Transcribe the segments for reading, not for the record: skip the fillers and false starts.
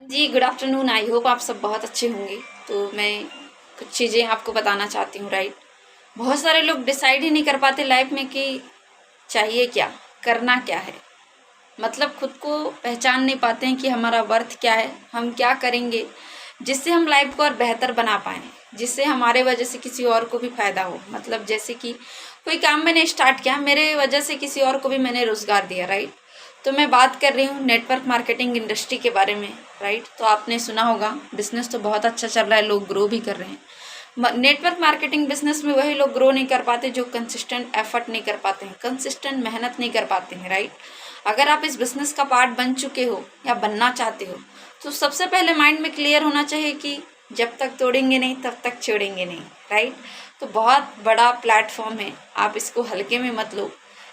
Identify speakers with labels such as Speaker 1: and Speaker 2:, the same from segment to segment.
Speaker 1: Ji, good afternoon. I hope आप सब बहुत अच्छे होंगे। तो मैं कुछ चीज़ें आपको बताना चाहती हूँ, राइट। बहुत सारे लोग डिसाइड ही नहीं कर पाते लाइफ में कि चाहिए क्या, करना क्या है। मतलब खुद को पहचान नहीं पाते हैं कि हमारा वर्थ क्या है, हम क्या करेंगे जिससे हम लाइफ को और बेहतर बना पाएँ, जिससे हमारे वजह से किसी और को भी फ़ायदा हो। मतलब जैसे कि कोई काम मैंने स्टार्ट किया, मेरे वजह से किसी और को भी मैंने रोज़गार दिया, राइट। तो मैं बात कर रही हूँ नेटवर्क मार्केटिंग इंडस्ट्री के बारे में, राइट। तो आपने सुना होगा, बिजनेस तो बहुत अच्छा चल रहा है, लोग ग्रो भी कर रहे हैं। नेटवर्क मार्केटिंग बिजनेस में वही लोग ग्रो नहीं कर पाते जो कंसिस्टेंट एफर्ट नहीं कर पाते हैं, कंसिस्टेंट मेहनत नहीं कर पाते हैं, राइट। अगर आप इस बिजनेस का पार्ट बन चुके हो या बनना चाहते हो तो सबसे पहले माइंड में क्लियर होना चाहिए कि जब तक तोड़ेंगे नहीं तब तक छोड़ेंगे नहीं, राइट। तो बहुत बड़ा प्लेटफॉर्म है, आप इसको हल्के में मत लो।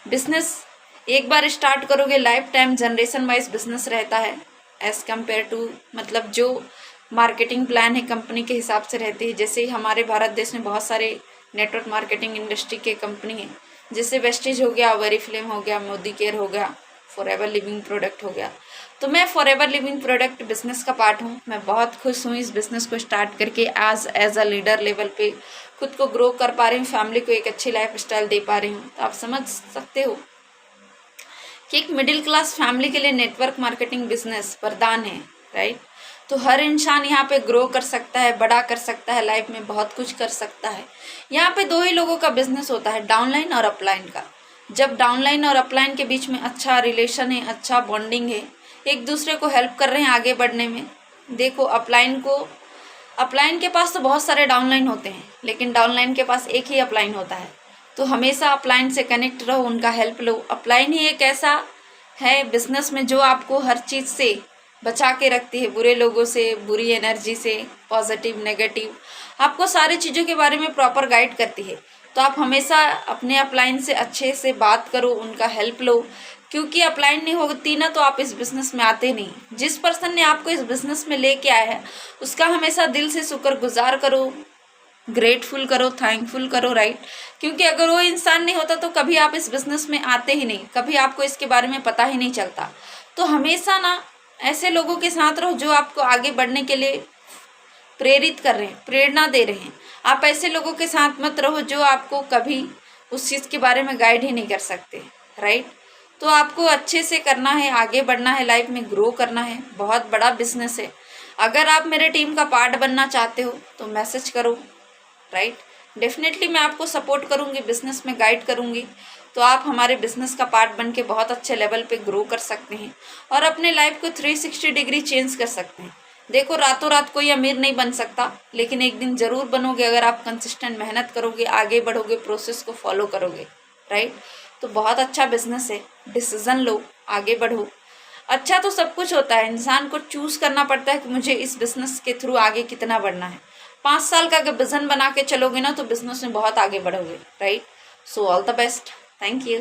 Speaker 1: बिजनेस एक बार स्टार्ट करोगे, life time generation wise business रहता है एज कम्पेयर टू, मतलब जो मार्केटिंग प्लान है कंपनी के हिसाब से रहती है। जैसे हमारे भारत देश में बहुत सारे नेटवर्क मार्केटिंग इंडस्ट्री के कंपनी हैं, जैसे वेस्टेज हो गया, वेरीफ्लेम हो गया, मोदी केयर हो गया, फॉरएवर लिविंग प्रोडक्ट हो गया। तो मैं फॉरएवर लिविंग प्रोडक्ट बिजनेस का पार्ट हूँ। मैं बहुत खुश हूँ इस बिजनेस को स्टार्ट करके, एज अ लीडर लेवल पे खुद को ग्रो कर पा रही हूँ, फैमिली को एक अच्छी लाइफ स्टाइल दे पा रही हूँ। तो आप समझ सकते हो कि एक मिडिल क्लास फैमिली के लिए नेटवर्क मार्केटिंग बिजनेस वरदान है, राइट। तो हर इंसान यहाँ पे ग्रो कर सकता है, बड़ा कर सकता है, लाइफ में बहुत कुछ कर सकता है। यहाँ पे दो ही लोगों का बिजनेस होता है, डाउनलाइन और अपलाइन का। जब डाउनलाइन और अपलाइन के बीच में अच्छा रिलेशन है, अच्छा बॉन्डिंग है, एक दूसरे को हेल्प कर रहे हैं आगे बढ़ने में। देखो अपलाइन के पास तो बहुत सारे डाउनलाइन होते हैं, लेकिन डाउनलाइन के पास एक ही अपलाइन होता है। तो हमेशा अपलाइन से कनेक्ट रहो, उनका हेल्प लो। अपलाइन ही एक ऐसा है बिजनेस में जो आपको हर चीज़ से बचा के रखती है, बुरे लोगों से, बुरी एनर्जी से, पॉजिटिव नेगेटिव, आपको सारी चीज़ों के बारे में प्रॉपर गाइड करती है। तो आप हमेशा अपने अपलाइन से अच्छे से बात करो, उनका हेल्प लो, क्योंकि अपलाइन नहीं होती ना तो आप इस बिज़नेस में आते नहीं। जिस पर्सन ने आपको इस बिज़नेस में लेके आया है उसका हमेशा दिल से शुक्रगुजार करो, ग्रेटफुल करो, थैंकफुल करो, राइट। क्योंकि अगर वो इंसान नहीं होता तो कभी आप इस बिज़नेस में आते ही नहीं, कभी आपको इसके बारे में पता ही नहीं चलता। तो हमेशा ना ऐसे लोगों के साथ रहो जो आपको आगे बढ़ने के लिए प्रेरित कर रहे हैं, प्रेरणा दे रहे हैं। आप ऐसे लोगों के साथ मत रहो जो आपको कभी उस चीज़ के बारे में गाइड ही नहीं कर सकते, राइट। तो आपको अच्छे से करना है, आगे बढ़ना है, लाइफ में ग्रो करना है। बहुत बड़ा बिजनेस है। अगर आप मेरे टीम का पार्ट बनना चाहते हो तो मैसेज करो, राइट। डेफिनेटली मैं आपको सपोर्ट करूंगी, बिजनेस में गाइड करूंगी। तो आप हमारे बिजनेस का पार्ट बन के बहुत अच्छे लेवल पे ग्रो कर सकते हैं और अपने लाइफ को 360 डिग्री चेंज कर सकते हैं। देखो, रातों रात कोई अमीर नहीं बन सकता, लेकिन एक दिन जरूर बनोगे अगर आप कंसिस्टेंट मेहनत करोगे, आगे बढ़ोगे, प्रोसेस को फॉलो करोगे, राइट। तो बहुत अच्छा बिजनेस है, डिसीजन लो, आगे बढ़ो। अच्छा तो सब कुछ होता है, इंसान को चूज करना पड़ता है कि मुझे इस बिजनेस के थ्रू आगे कितना बढ़ना है। 5 साल का अगर विजन बना के चलोगे ना तो बिजनेस में बहुत आगे बढ़ोगे, right. So all the best, thank you.